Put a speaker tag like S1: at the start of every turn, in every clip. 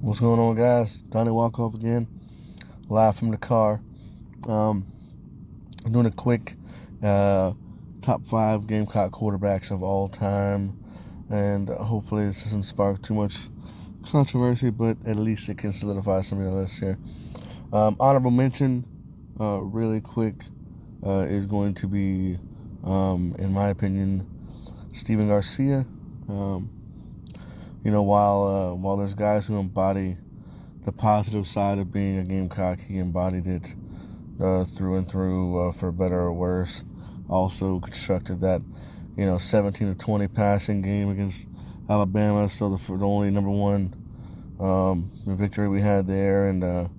S1: What's going on, guys? Donnie Walkoff again, live from the car. I'm doing a quick top 5 Gamecock quarterbacks of all time, and hopefully this doesn't spark too much controversy, but at least it can solidify some of your lists here. Honorable mention, really quick, is going to be, in my opinion, Steven Garcia. While there's guys who embody the positive side of being a Gamecock, he embodied it through and through, for better or worse. Also constructed that, 17-20 passing game against Alabama, so the only number one victory we had there, and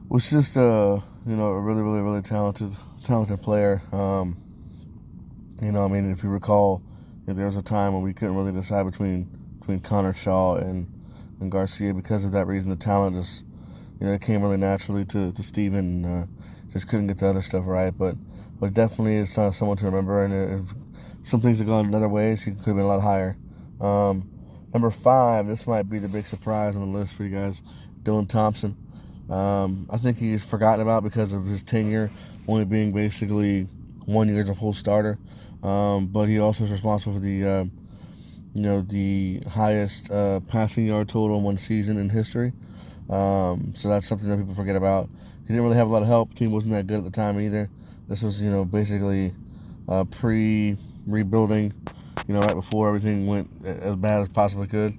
S1: was just a really talented player. If you recall, there was a time when we couldn't really decide between Connor Shaw and Garcia. Because of that reason, the talent just, it came really naturally to Steven. Just couldn't get the other stuff right, but definitely is someone to remember. And if some things have gone another ways, he could have been a lot higher. Number 5, this might be the big surprise on the list for you guys, Dylan Thompson. I think he's forgotten about because of his tenure only being basically 1 year as a full starter. But he also is responsible for the highest passing yard total in one season in history. So that's something that people forget about. He didn't really have a lot of help. The team wasn't that good at the time either. This was, basically pre-rebuilding, right before everything went as bad as possibly could.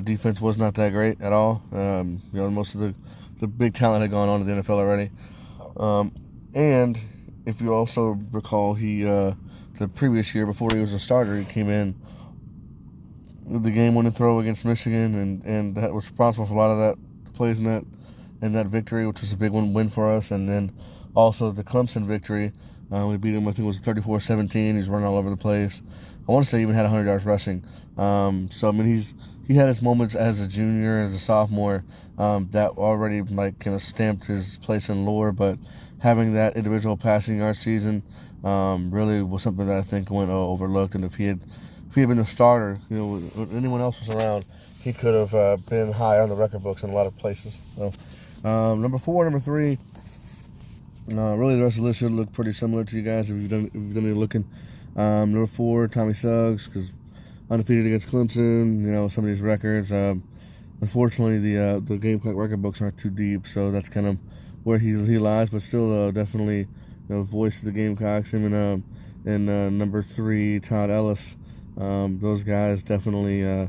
S1: Defense was not that great at all. Most of the big talent had gone on to the NFL already. And if you also recall, he the previous year, before he was a starter, he came in the game-winning throw against Michigan, and that was responsible for a lot of that plays in that victory, which was a big win for us. And then also the Clemson victory, we beat him. I think it was 34-17. He's running all over the place. I want to say he even had 100 yards rushing. He had his moments as a junior, as a sophomore, that already kind of stamped his place in lore. But having that individual passing yard season really was something that I think went overlooked. And if he had been the starter, when anyone else was around, he could have been high on the record books in a lot of places. So, number 4, number 3, really the rest of the list should look pretty similar to you guys if you've done any looking. Number 4, Tommy Suggs, because undefeated against Clemson. Some of these records. Unfortunately, the Gamecock record books aren't too deep, so that's kind of where he lies. But still, definitely, voice of the Gamecocks. Him and number 3, Todd Ellis. Those guys definitely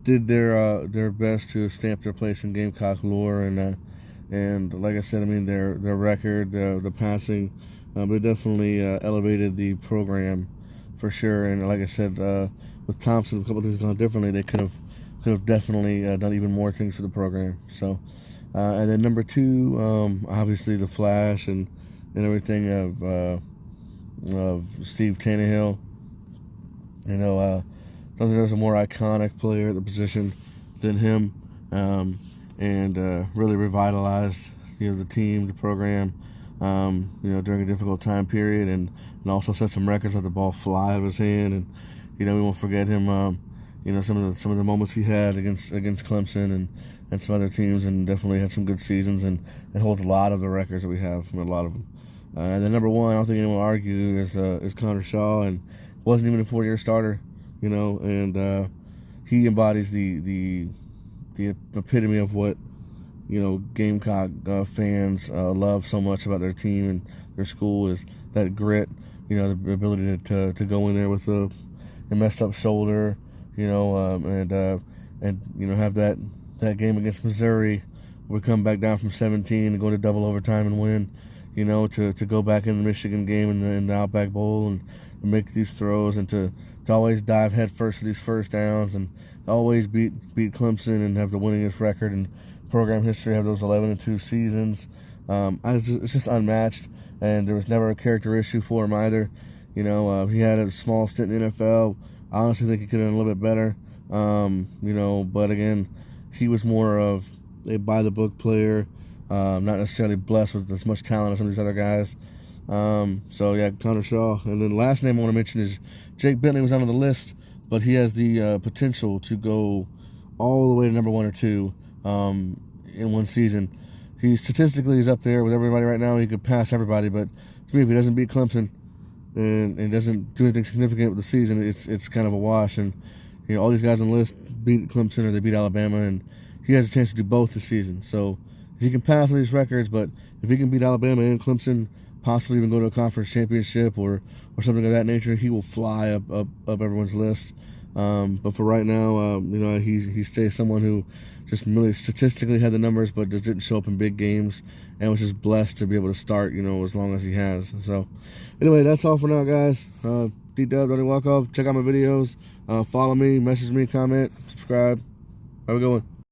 S1: did their best to stamp their place in Gamecock lore, and like I said, their record, the passing, they definitely elevated the program for sure. And like I said, with Thompson, a couple of things gone differently, they could have definitely done even more things for the program. So, and then number 2, obviously the flash and everything of Steve Tannehill. I don't think there's a more iconic player at the position than him, and really revitalized, the team, the program, during a difficult time period, and also set some records, let the ball fly out of his hand, and we won't forget him. Some of the moments he had against Clemson and some other teams, and definitely had some good seasons, and holds a lot of the records that we have, a lot of them. And then number 1, I don't think anyone will argue, is Connor Shaw, and wasn't even a 4-year starter, and he embodies the epitome of what, Gamecock fans love so much about their team and their school, is that grit, the ability to go in there with a messed up shoulder, and have that game against Missouri, we come back down from 17 and go to double overtime and win, to go back in the Michigan game in the Outback Bowl and make these throws, and to always dive head first for these first downs, and always beat Clemson and have the winningest record in program history, have those 11-2 seasons. It's just unmatched, and there was never a character issue for him either. He had a small stint in the NFL. I honestly think he could have done a little bit better. But again, he was more of a by-the-book player, not necessarily blessed with as much talent as some of these other guys. Connor Shaw. And then the last name I want to mention is Jake Bentley. Was on the list, but he has the potential to go all the way to number 1 or 2 in one season. He statistically is up there with everybody right now. He could pass everybody, but to me, if he doesn't beat Clemson and doesn't do anything significant with the season, it's kind of a wash. And all these guys on the list beat Clemson or they beat Alabama, and he has a chance to do both this season. So if he can pass all these records, but if he can beat Alabama and Clemson, possibly even go to a conference championship or something of that nature, he will fly up everyone's list. But for right now, he stays someone who just really statistically had the numbers, but just didn't show up in big games, and was just blessed to be able to start, as long as he has. So, anyway, that's all for now, guys. D-Dub, Donnie Walkoff. Check out my videos. Follow me, message me, comment, subscribe. Have a good one.